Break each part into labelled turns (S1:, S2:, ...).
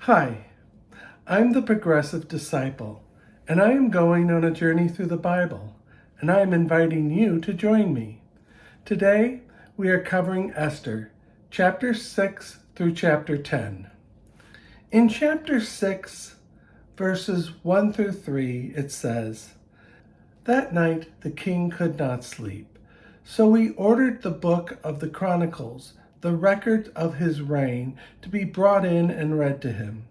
S1: Hi, I'm the Progressive Disciple, and I am going on a journey through the Bible, and I am inviting you to join me. Today, we are covering Esther, chapter 6 through chapter 10. In chapter 6, verses 1 through 3, it says, "That night the king could not sleep, so he ordered the book of the Chronicles, the record of his reign, to be brought in and read to him.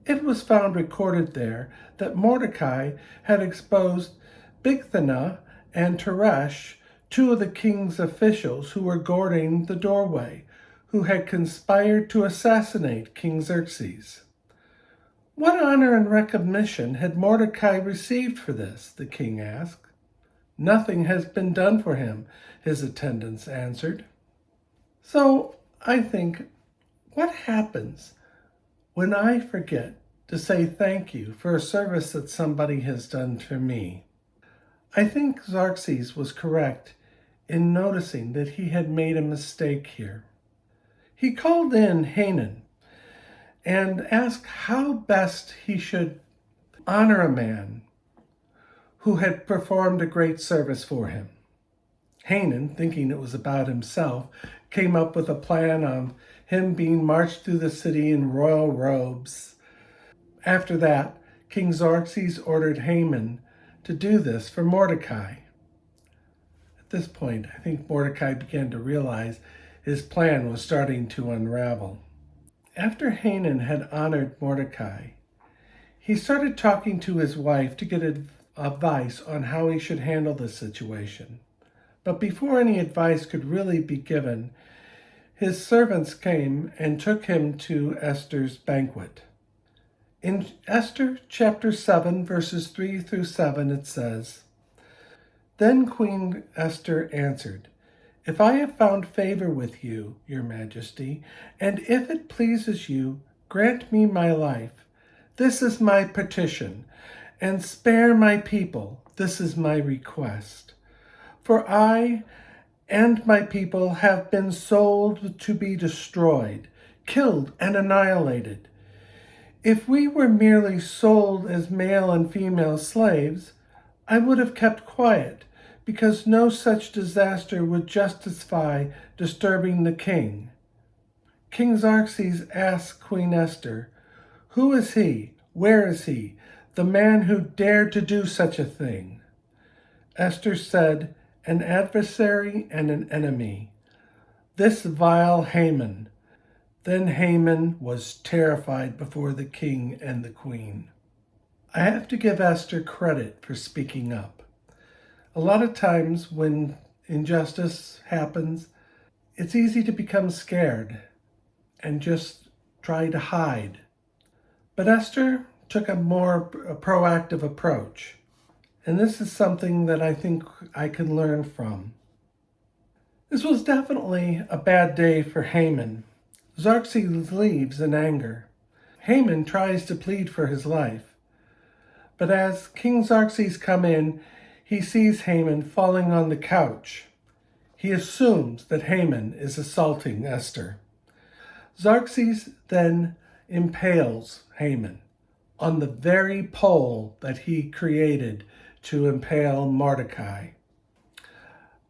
S1: It was found recorded there that Mordecai had exposed Bigthana and Teresh, two of the king's officials who were guarding the doorway, who had conspired to assassinate King Xerxes. What honor and recognition had Mordecai received for this? The king asked. Nothing has been done for him, his attendants answered. So I think, what happens when I forget to say thank you for a service that somebody has done for me? I think Xerxes was correct in noticing that he had made a mistake here. He called in Haman and asked how best he should honor a man who had performed a great service for him. Haman, thinking it was about himself, came up with a plan of him being marched through the city in royal robes. After that, King Xerxes ordered Haman to do this for Mordecai. At this point, I think Mordecai began to realize his plan was starting to unravel. After Haman had honored Mordecai, he started talking to his wife to get advice on how he should handle the situation. But before any advice could really be given, his servants came and took him to Esther's banquet. In Esther chapter 7, verses 3 through 7, it says, "Then Queen Esther answered, 'If I have found favor with you, your majesty, and if it pleases you, grant me my life. This is my petition, and spare my people. This is my request. For I and my people have been sold to be destroyed, killed, and annihilated. If we were merely sold as male and female slaves, I would have kept quiet, because no such disaster would justify disturbing the king.' King Xerxes asked Queen Esther, 'Who is he? Where is he, the man who dared to do such a thing?' Esther said, 'An adversary and an enemy, this vile Haman.' Then Haman was terrified before the king and the queen." I have to give Esther credit for speaking up. A lot of times when injustice happens, it's easy to become scared and just try to hide. But Esther took a more proactive approach. And this is something that I think I can learn from. This was definitely a bad day for Haman. Xerxes leaves in anger. Haman tries to plead for his life. But as King Xerxes comes in, he sees Haman falling on the couch. He assumes that Haman is assaulting Esther. Xerxes then impales Haman on the very pole that he created to impale Mordecai.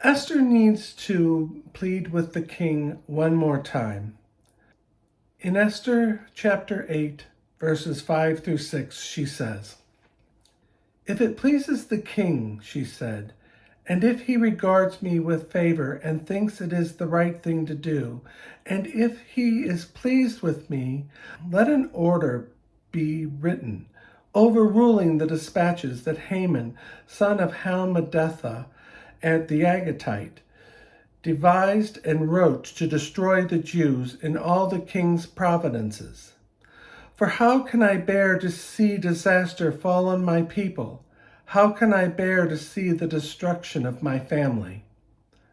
S1: Esther needs to plead with the king one more time. In Esther chapter 8, verses 5 through 6, she says, "If it pleases the king," she said, "and if he regards me with favor and thinks it is the right thing to do, and if he is pleased with me, let an order be written overruling the dispatches that Haman, son of Hammedatha, and the Agagite, devised and wrote to destroy the Jews in all the king's provinces. For how can I bear to see disaster fall on my people? How can I bear to see the destruction of my family?"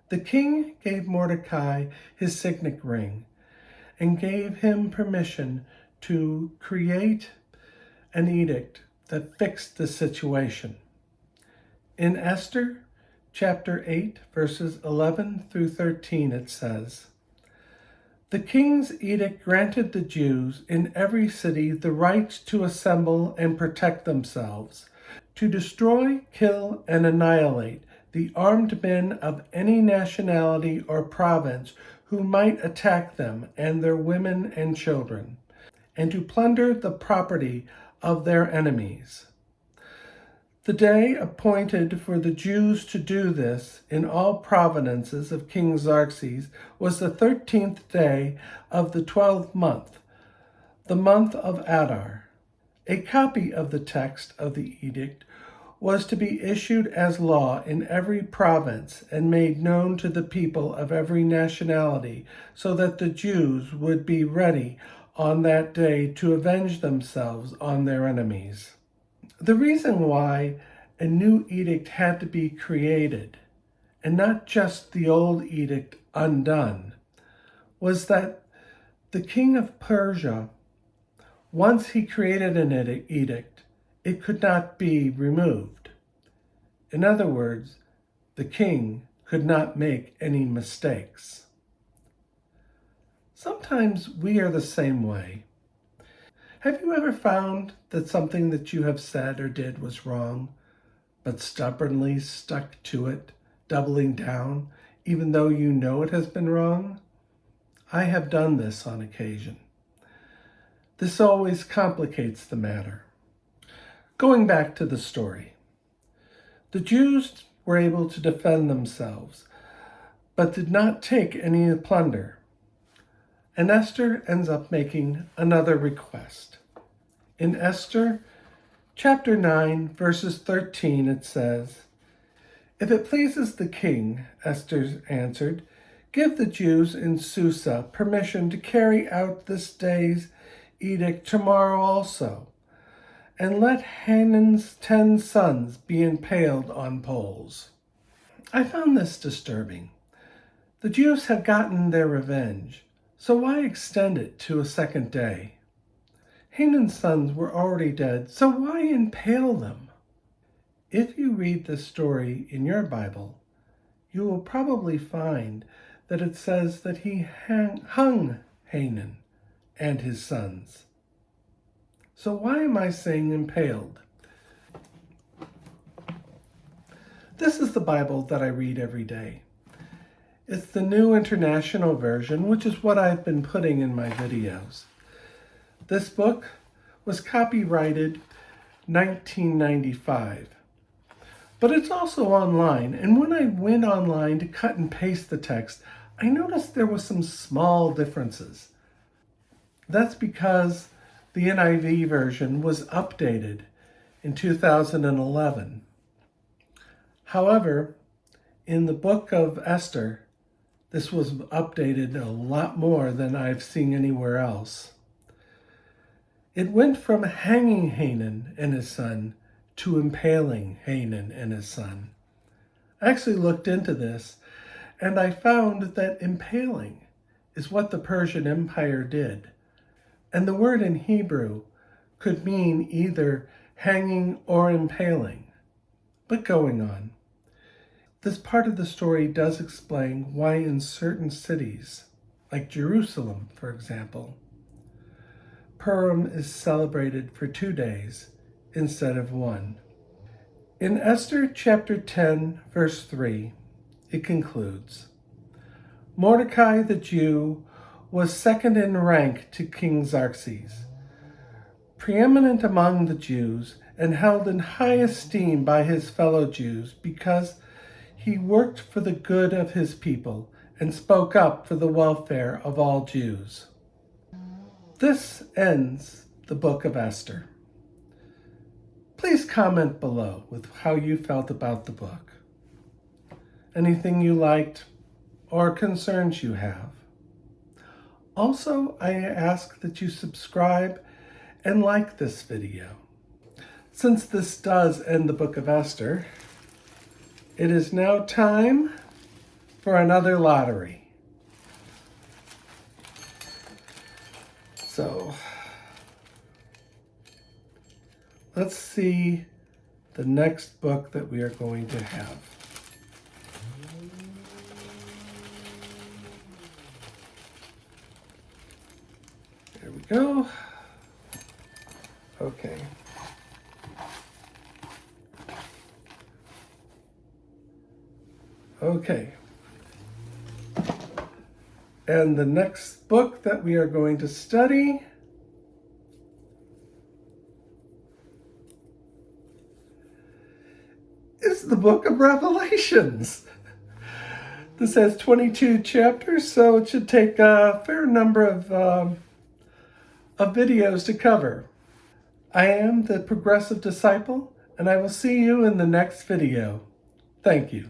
S1: The king gave Mordecai his signet ring and gave him permission to create an edict that fixed the situation. In Esther chapter 8, verses 11 through 13, it says, The king's edict granted the Jews in every city the right to assemble and protect themselves, to destroy, kill, and annihilate the armed men of any nationality or province who might attack them and their women and children, and to plunder the property of their enemies. The day appointed for the Jews to do this in all provinces of King Xerxes was the 13th day of the 12th month, the month of Adar. A copy of the text of the edict was to be issued as law in every province and made known to the people of every nationality, so that the Jews would be ready on that day to avenge themselves on their enemies. The reason why a new edict had to be created, and not just the old edict undone, was that the king of Persia, once he created an edict, it could not be removed. In other words, the king could not make any mistakes. Sometimes we are the same way. Have you ever found that something that you have said or did was wrong, but stubbornly stuck to it, doubling down, even though you know it has been wrong? I have done this on occasion. This always complicates the matter. Going back to the story, the Jews were able to defend themselves, but did not take any plunder. And Esther ends up making another request. In Esther Chapter 9, verses 13, it says, "If it pleases the king," Esther answered, "give the Jews in Susa permission to carry out this day's edict tomorrow also, and let Hanan's 10 sons be impaled on poles." I found this disturbing. The Jews had gotten their revenge, so why extend it to a second day? Hanan's sons were already dead, so why impale them? If you read this story in your Bible, you will probably find that it says that he hung Hanan and his sons. So why am I saying impaled? This is the Bible that I read every day. It's the New International Version, which is what I've been putting in my videos. This book was copyrighted 1995, but it's also online. And when I went online to cut and paste the text, I noticed there were some small differences. That's because the NIV version was updated in 2011. However, in the book of Esther, this was updated a lot more than I've seen anywhere else. It went from hanging Hanan and his son to impaling Hanan and his son. I actually looked into this, and I found that impaling is what the Persian Empire did. And the word in Hebrew could mean either hanging or impaling. But going on, this part of the story does explain why in certain cities, like Jerusalem, for example, Purim is celebrated for 2 days instead of 1. In Esther chapter 10, verse 3, it concludes, "Mordecai the Jew was second in rank to King Xerxes, preeminent among the Jews, and held in high esteem by his fellow Jews because he worked for the good of his people and spoke up for the welfare of all Jews." This ends the book of Esther. Please comment below with how you felt about the book. Anything you liked or concerns you have. Also, I ask that you subscribe and like this video. Since this does end the book of Esther, it is now time for another lottery. So, let's see the next book that we are going to have. go. Okay. Okay. And the next book that we are going to study is the book of Revelations. This has 22 chapters, so it should take a fair number of videos to cover. I am the Progressive Disciple, and I will see you in the next video. Thank you.